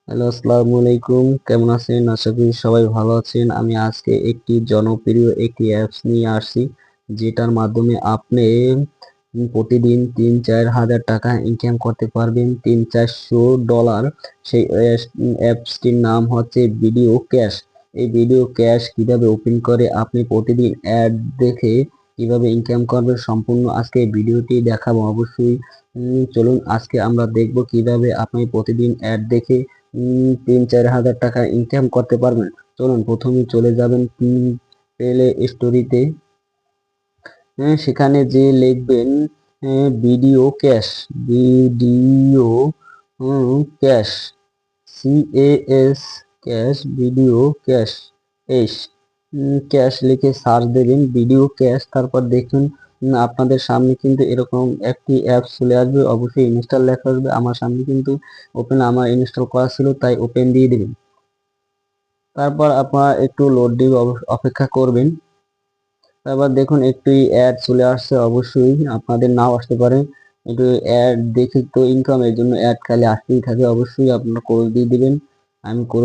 Hello, আসসালামু আলাইকুম। কেমন আছেন? আশা করি সবাই ভালো আছেন। আমি আজকে একটি জনপ্রিয় একটি অ্যাপস নিয়ে আসছি, যেটার মাধ্যমে আপনি প্রতিদিন ৩-৪ হাজার টাকা ইনকাম করতে পারবেন, $৩00-400। সেই অ্যাপসটির নাম হচ্ছে ভিডিও ক্যাশ। এই ভিডিও ক্যাশ কিভাবে ওপেন করে আপনি প্রতিদিন অ্যাড দেখে কিভাবে ইনকাম করবেন, সম্পূর্ণ আজকে ভিডিওটি দেখাবো অবশ্যই। চলুন আজকে আমরা দেখব কিভাবে আপনি প্রতিদিন অ্যাড দেখে ৩-৪ হাজার টাকা ইনকাম করতে পারবেন। চলুন প্রথমে চলে যাবেন প্লে স্টোরিতে। সেখানে যে লিখবেন video cash, video cash, CAS cash, video cash, S cash লিখে সার্চ দেবেন ভিডিও ক্যাশ। তারপর দেখুন আপনাদের সামনে কিন্তু এরকম একটি অ্যাপস চলে আসবে, অবশ্যই ইনস্টল লেখা আসবে। আমার সামনে কিন্তু আমার ইনস্টল করা ছিল, তাই ওপেন দিয়ে দিবেন। তারপর আপনারা একটু লোড দিবে, অপেক্ষা করবেন। তারপর দেখুন একটু অ্যাড চলে আসছে, অবশ্যই আপনাদের নাও আসতে পারে। একটু অ্যাড দেখি তো ইনকামের জন্য অ্যাড খালি আসতেই থাকে, অবশ্যই আপনারা কোড দিয়ে দিবেন। আমি কোড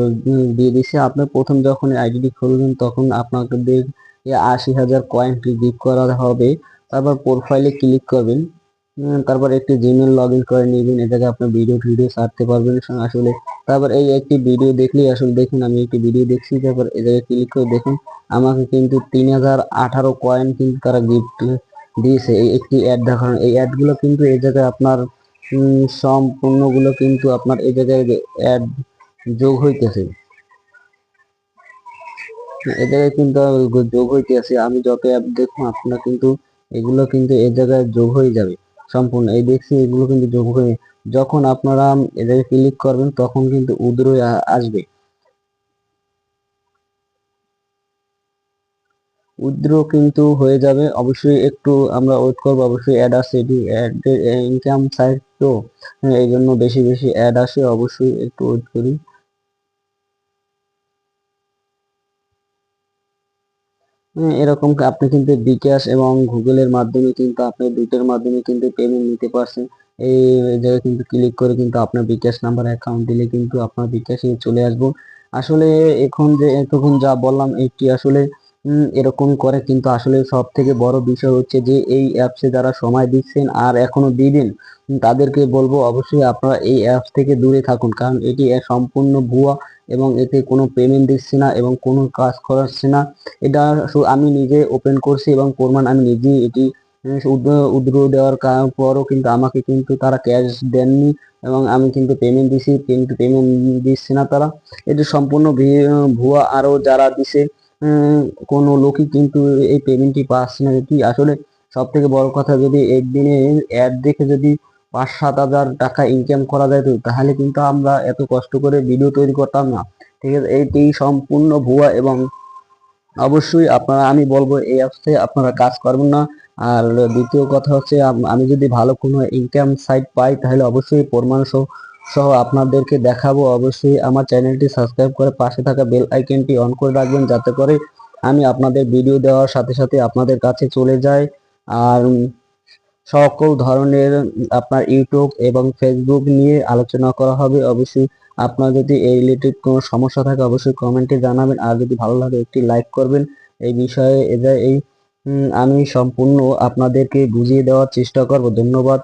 দিয়ে দিছি। আপনার প্রথম যখন আইডিটি খুলবেন তখন আপনাদের ৮০,০০০ কয়েন গিফট করা হবে। তারপর প্রোফাইলে ক্লিক করবেন। তারপর একটি জিমেল লগ ইন করে নেবেন। এ জায়গায় আপনার ভিডিও ছাড়তে পারবেন আসলে। তারপর এই একটি ভিডিও দেখলেই আসলে দেখুন আমি একটি ভিডিও দেখছি। তারপর এ জায়গায় ক্লিক করে দেখুন আমাকে কিন্তু ৩,০১৮ কয়েন কিন্তু তারা গিফট দিয়েছে এই একটি অ্যাড দেখানো। এই অ্যাডগুলো কিন্তু এই জায়গায় আপনার সম্পূর্ণগুলো কিন্তু আপনার এই জায়গায় অ্যাড যোগ হইতেছে। এই জায়গায় কিন্তু যোগ হইতেছে। আমি যত অ্যাপ দেখুন আপনার কিন্তু এগুলো কিন্তু এই জায়গায় যোগ হয়ে যাবে সম্পূর্ণ। এই দেখছি এগুলো কিন্তু যোগ হয়ে, যখন আপনারা এ জায়গায় ক্লিক করবেন তখন কিন্তু উইথড্র আসবে। উইথড্র কিন্তু হয়ে যাবে, অবশ্যই একটু আমরা ওয়েট করবো। অবশ্যই অ্যাড আসে, এটি অ্যাড ইনকাম সাইট তো, এই জন্য বেশি বেশি অ্যাড আসে, অবশ্যই একটু ওয়েট করি। এরকম আপনি কিন্তু বিকাশ এবং গুগলের মাধ্যমে কিন্তু আপনি দুইটার মাধ্যমে কিন্তু পেমেন্ট নিতে পারছেন। এই জায়গায় কিন্তু ক্লিক করে কিন্তু আপনার বিকাশ নাম্বার অ্যাকাউন্ট দিলে কিন্তু আপনার বিকাশে চলে আসবো। আসলে এখন যে এতক্ষণ যা বললাম এটি আসলে এরকম করে, কিন্তু আসলে সব থেকে বড় বিষয় হচ্ছে যে এই অ্যাপসে যারা সময় দিচ্ছেন আর এখনো দিবেন, তাদেরকে বলবো অবশ্যই আপনারা এই অ্যাপস থেকে দূরে থাকুন, কারণ এটি সম্পূর্ণ ভুয়া এবং এতে কোনো পেমেন্ট দিচ্ছে না এবং কোনো কাজ করাচ্ছে না। এটা আমি নিজে ওপেন করছি এবং প্রমাণ আমি নিজেই এটি উদ্র দেওয়ার পরও কিন্তু আমাকে কিন্তু তারা ক্যাশ দেননি এবং আমি কিন্তু পেমেন্ট দিছি, কিন্তু পেমেন্ট দিচ্ছে না তারা। এটি সম্পূর্ণ ভুয়া। আরো যারা দিছে কোনো লোকই কিন্তু এই পেমেন্টটি পাচ্ছে না। এটি আসলে সব থেকে বড় কথা, যদি একদিনে অ্যাড দেখে যদি ৫-৭ হাজার টাকা ইনকাম করা যায় তো তাহলে কিন্তু আমরা এত কষ্ট করে ভিডিও তৈরি করতাম না। ঠিক আছে, এইটি সম্পূর্ণ ভুয়া এবং অবশ্যই আপনারা, আমি বলবো এই অ্যাপসে আপনারা কাজ করবেন না। আর দ্বিতীয় কথা হচ্ছে আমি যদি ভালো কোনো ইনকাম সাইট পাই তাহলে অবশ্যই প্রমাণ সহ সহ আপনাদেরকে দেখাবো। অবশ্যই আমার চ্যানেলটি সাবস্ক্রাইব করে পাশে থাকা বেল আইকনটি অন করে রাখবেন, যাতে করে আমি আপনাদের ভিডিও দেওয়ার সাথে সাথে আপনাদের কাছে চলে যায়। আর সকল ধরনের আপনার ইউটিউব এবং ফেসবুক নিয়ে আলোচনা করা হবে। অবশ্যই আপনার যদি এই রিলেটেড কোনো সমস্যা থাকে অবশ্যই কমেন্টে জানাবেন, আর যদি ভালো লাগে একটি লাইক করবেন। এই বিষয়ে এই আমি সম্পূর্ণ আপনাদেরকে বুঝিয়ে দেওয়ার চেষ্টা করব। ধন্যবাদ।